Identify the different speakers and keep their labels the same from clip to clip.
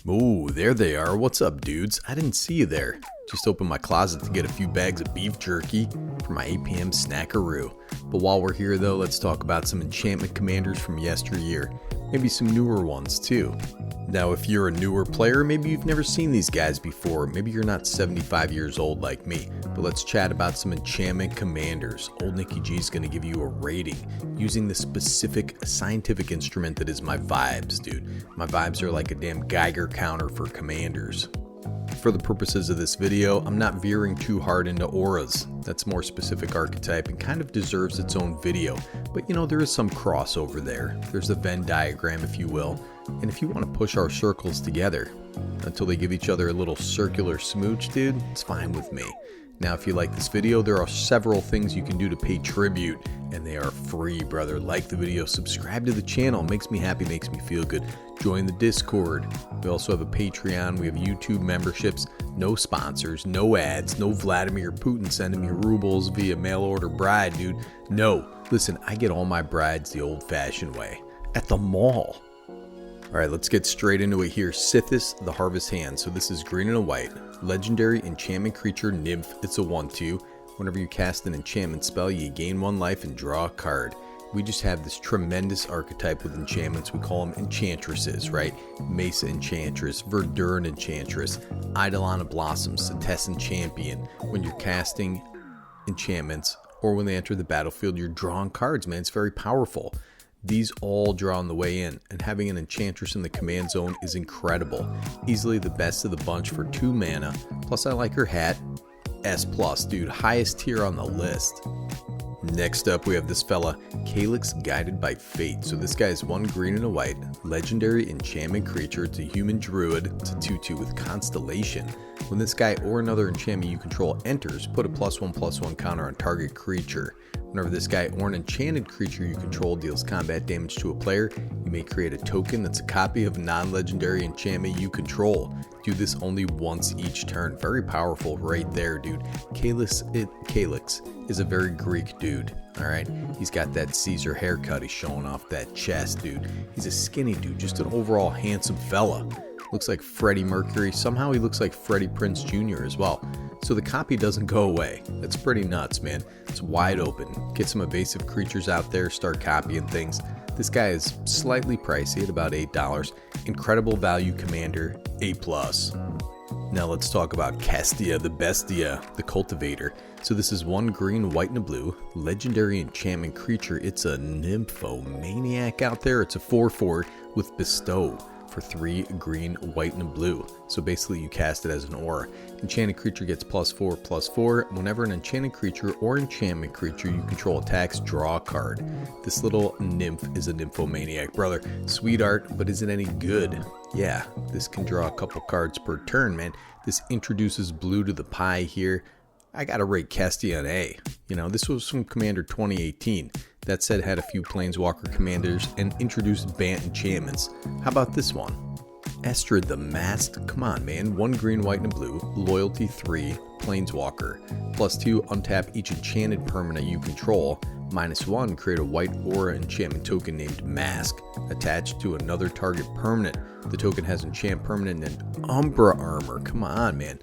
Speaker 1: Ooh, there they are. What's up, dudes? I didn't see you there. Just opened my closet to get a few bags of beef jerky for my 8 p.m. snackaroo. But while we're here though, let's talk about some enchantment commanders from yesteryear. Maybe some newer ones too. Now if you're a newer player, maybe you've never seen these guys before. Maybe you're not 75 years old like me. But let's chat about some enchantment commanders. Old Nicky G is going to give you a rating using the specific scientific instrument that is my vibes, dude. My vibes are like a damn Geiger counter for commanders. For the purposes of this video, I'm not veering too hard into auras. That's more specific archetype and kind of deserves its own video. But you know, there is some crossover there. There's a Venn diagram, if you will. And if you want to push our circles together until they give each other a little circular smooch, dude, it's fine with me. Now, if you like this video, there are several things you can do to pay tribute, and they are free, brother. Like the video, subscribe to the channel, makes me happy, makes me feel good. Join the Discord. We also have a Patreon, we have YouTube memberships, no sponsors, no ads, no Vladimir Putin sending me rubles via mail order bride, dude. No, listen, I get all my brides the old-fashioned way, at the mall. Alright, let's get straight into it here. Sithis, the Harvest Hand. So this is green and a white. Legendary enchantment creature nymph. It's a 1/2. Whenever you cast an enchantment spell, you gain 1 life and draw a card. We just have this tremendous archetype with enchantments. We call them enchantresses, right? Mesa Enchantress, Verdurn Enchantress, Eidolon Blossom, Setessan Champion. When you're casting enchantments or when they enter the battlefield, you're drawing cards, man. It's very powerful. These all draw on the way in, and having an enchantress in the command zone is incredible. Easily the best of the bunch for 2 mana. Plus I like her hat. S+, dude. Highest tier on the list. Next up we have this fella, Calyx Guided by Fate. So this guy is 1 green and a white. Legendary enchantment creature. It's a human druid. It's a 2/2 with Constellation. When this guy or another enchantment you control enters, put a +1/+1 counter on target creature. Whenever this guy or an enchanted creature you control deals combat damage to a player, you may create a token that's a copy of a non-legendary enchantment you control. Do this only once each turn. Very powerful right there, dude. Calyx is a very Greek dude, alright? He's got that Caesar haircut. He's showing off that chest, dude. He's a skinny dude, just an overall handsome fella. Looks like Freddie Mercury. Somehow he looks like Freddie Prinze Jr. as well. So the copy doesn't go away. That's pretty nuts, man. It's wide open. Get some evasive creatures out there, start copying things. This guy is slightly pricey at about $8. Incredible value commander, A+. Now let's talk about Castia the Bestia, the Cultivator. So this is 1 green, white, and a blue. Legendary enchantment creature. It's a nymphomaniac out there. It's a 4/4 with Bestow. For 3 green, white, and a blue. So basically you cast it as an aura. Enchanted creature gets +4/+4. Whenever an enchanted creature or enchantment creature you control attacks, draw a card. This little nymph is a nymphomaniac, brother. Sweet art, but is it any good? Yeah, this can draw a couple cards per turn, man. This introduces blue to the pie here. I gotta rate Castia an A. You know, this was from Commander 2018. That said, had a few Planeswalker commanders and introduced Bant enchantments. How about this one? Estrid the Masked. Come on, man. 1 green, white, and blue. Loyalty 3. Planeswalker. +2. Untap each enchanted permanent you control. -1. Create a white aura enchantment token named Mask. Attached to another target permanent. The token has enchant permanent and Umbra Armor. Come on, man.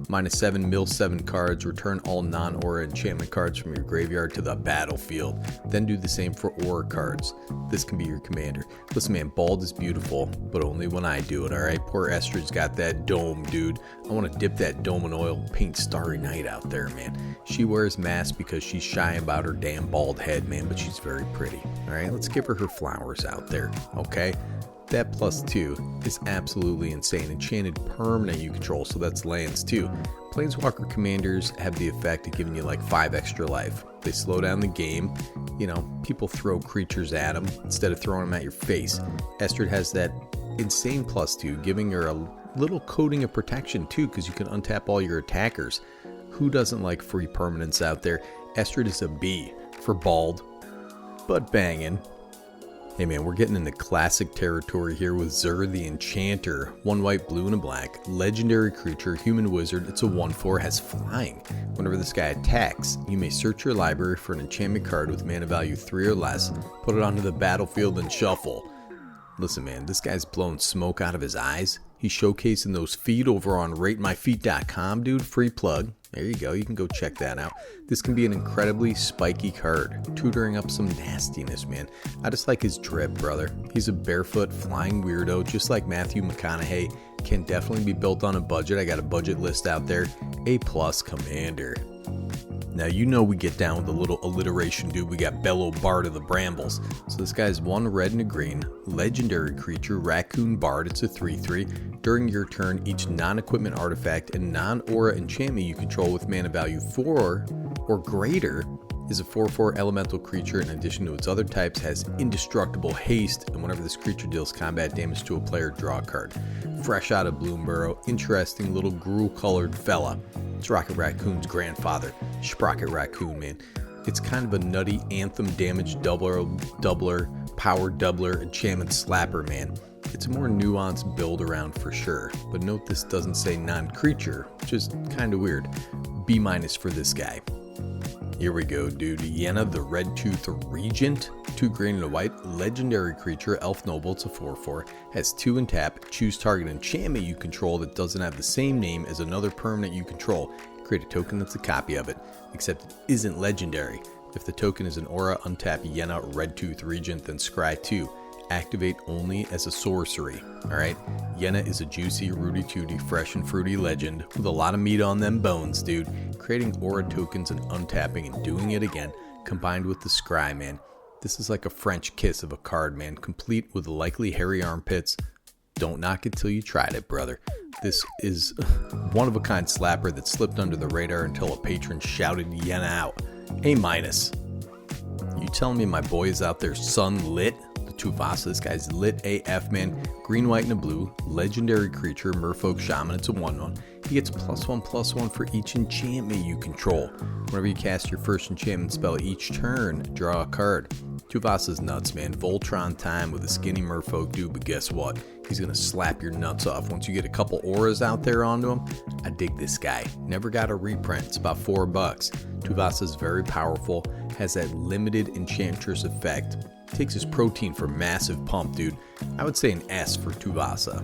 Speaker 1: -7. Mill 7 cards. Return all non-aura enchantment cards from your graveyard to the battlefield. Then do the same for aura cards. This can be your commander. Listen, man, bald is beautiful, but only when I do it, alright? Poor Estrid's got that dome, dude. I want to dip that dome in oil, paint Starry Night out there, man. She wears masks because she's shy about her damn bald head, man, but she's very pretty. Alright, let's give her flowers out there, okay? That +2 is absolutely insane. Enchanted permanent you control, so that's lands too. Planeswalker commanders have the effect of giving you like 5 extra life. They slow down the game. You know, people throw creatures at them instead of throwing them at your face. Estrid has that insane +2, giving her a little coating of protection too, because you can untap all your attackers. Who doesn't like free permanents out there? Estrid is a B for bald, but banging. Hey man, we're getting into classic territory here with Zur the Enchanter. 1 white, blue, and a black. Legendary creature, human wizard. It's a 1/4, has flying. Whenever this guy attacks, you may search your library for an enchantment card with mana value 3 or less, put it onto the battlefield and shuffle. Listen man, this guy's blowing smoke out of his eyes. He's showcasing those feet over on ratemyfeet.com, dude. Free plug. There you go. You can go check that out. This can be an incredibly spiky card, tutoring up some nastiness, man. I just like his drip, brother. He's a barefoot flying weirdo, just like Matthew McConaughey. Can definitely be built on a budget. I got a budget list out there. A+ commander. Now, you know we get down with a little alliteration, dude. We got Bello, Bard of the Brambles. So this guy's 1 red and a green. Legendary creature, Raccoon Bard. It's a 3/3. During your turn, each non-equipment artifact and non-aura enchantment you control with mana value 4 or greater is a 4/4 elemental creature. In addition to its other types, has indestructible haste, and whenever this creature deals combat damage to a player, draw a card. Fresh out of Bloomborough, interesting little gruel-colored fella. It's Rocket Raccoon's grandfather, Sprocket Raccoon, man. It's kind of a nutty anthem damage doubler, power doubler, enchantment slapper, man. It's a more nuanced build around for sure, but note this doesn't say non-creature, which is kind of weird. B- for this guy. Here we go, dude. Yenna the Red Tooth Regent. 2 green and a white. Legendary creature. Elf Noble. It's a 4/4. Has 2 in tap. Choose target enchantment you control that doesn't have the same name as another permanent you control. Create a token that's a copy of it, except it isn't legendary. If the token is an aura, untap Yenna Red Tooth Regent, then scry 2. Activate only as a sorcery. Alright? Yenna is a juicy, rooty tooty, fresh and fruity legend with a lot of meat on them bones, dude. Creating aura tokens and untapping and doing it again, combined with the scry, man. This is like a French kiss of a card, man, complete with likely hairy armpits. Don't knock it till you tried it, brother. This is one of a kind slapper that slipped under the radar until a patron shouted Yenna out. A-. You telling me my boy is out there sun lit? Tuvasa, this guy's lit AF, man. Green, white, and a blue. Legendary creature, Merfolk Shaman. It's a 1/1. He gets +1/+1 for each enchantment you control. Whenever you cast your first enchantment spell each turn, draw a card. Tuvasa's nuts, man. Voltron time with a skinny Merfolk dude, but guess what? He's gonna slap your nuts off once you get a couple auras out there onto him. I dig this guy. Never got a reprint. It's about $4. Tuvasa's very powerful. Has that limited enchantress effect. Takes his protein for massive pump, dude. I would say an S for Tuvasa.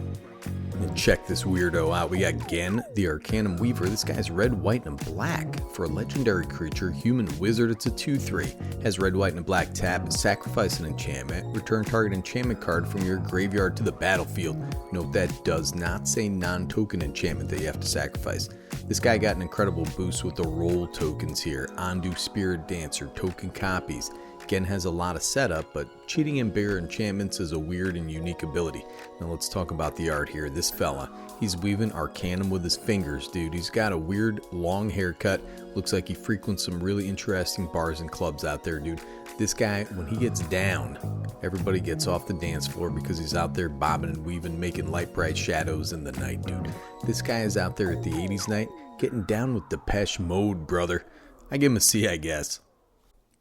Speaker 1: And check this weirdo out. We got Gen, the Arcanum Weaver. This guy's red, white, and black. For a legendary creature, human wizard, it's a 2/3. Has red, white, and black tap. Sacrifice an enchantment. Return target enchantment card from your graveyard to the battlefield. Note that does not say non-token enchantment that you have to sacrifice. This guy got an incredible boost with the roll tokens here. Undo Spirit Dancer, token copies. Gen has a lot of setup, but cheating in bigger enchantments is a weird and unique ability. Now let's talk about the art here. This fella, he's weaving Arcanum with his fingers, dude. He's got a weird long haircut. Looks like he frequents some really interesting bars and clubs out there, dude. This guy, when he gets down, everybody gets off the dance floor because he's out there bobbing and weaving, making light bright shadows in the night, dude. This guy is out there at the 80s night, getting down with Depeche Mode, brother. I give him a C, I guess.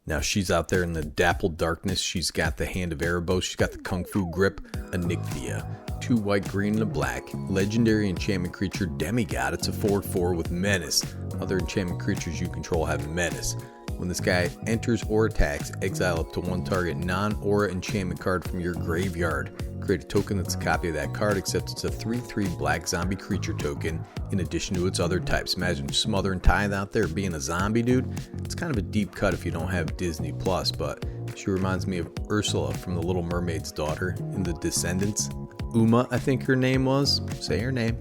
Speaker 1: Now she's out there in the dappled darkness. She's got the Hand of Erebos. She's got the Kung Fu Grip. Onyxia. 2 white, green, and a black. Legendary enchantment creature, Demigod. It's a 4/4 with Menace. Other enchantment creatures you control have Menace. When this guy enters or attacks, exile up to 1 target non-aura enchantment card from your graveyard. Create a token that's a copy of that card, except it's a 3/3 black zombie creature token in addition to its other types. Imagine Smother and Tithe out there being a zombie, dude. It's kind of a deep cut if you don't have Disney Plus, but she reminds me of Ursula from The Little Mermaid's daughter in The Descendants. Uma, I think her name was. Say her name.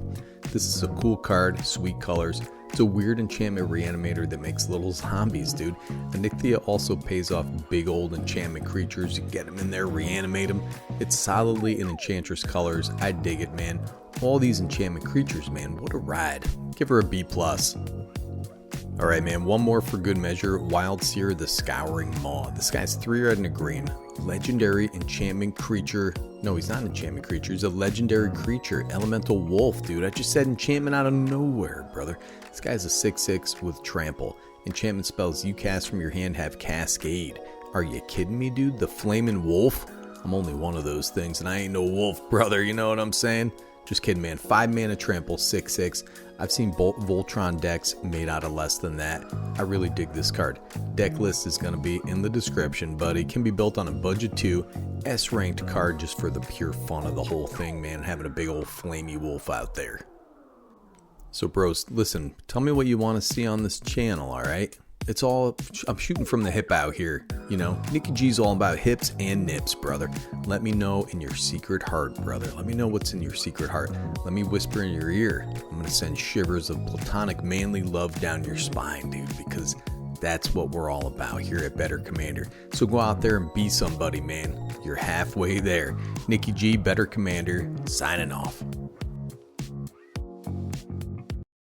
Speaker 1: This is a cool card, sweet colors. It's a weird enchantment reanimator that makes little zombies, dude. Onyxia also pays off big old enchantment creatures. You get them in there, reanimate them. It's solidly in Enchantress colors. I dig it, man. All these enchantment creatures, man. What a ride. Give her a B+. Alright, man. One more for good measure. Wildsear the Scouring Maw. This guy's 3 red and a green. Legendary enchantment creature. No, he's not an enchantment creature. He's a legendary creature. Elemental Wolf, dude. I just said enchantment out of nowhere, brother. This guy's a 6/6 with Trample. Enchantment spells you cast from your hand have Cascade. Are you kidding me, dude? The Flamin' Wolf? I'm only one of those things, and I ain't no wolf, brother. You know what I'm saying? Just kidding, man. 5 mana trample, 6/6. I've seen Voltron decks made out of less than that. I really dig this card. Deck list is going to be in the description, but it can be built on a budget 2, S-ranked card just for the pure fun of the whole thing, man. Having a big old flamey wolf out there. So bros, listen, tell me what you want to see on this channel, alright? It's all, I'm shooting from the hip out here, you know? Nicky G's all about hips and nips, brother. Let me know in your secret heart, brother. Let me know what's in your secret heart. Let me whisper in your ear. I'm gonna send shivers of platonic manly love down your spine, dude, because that's what we're all about here at Better Commander. So go out there and be somebody, man. You're halfway there. Nicky G, Better Commander, signing off.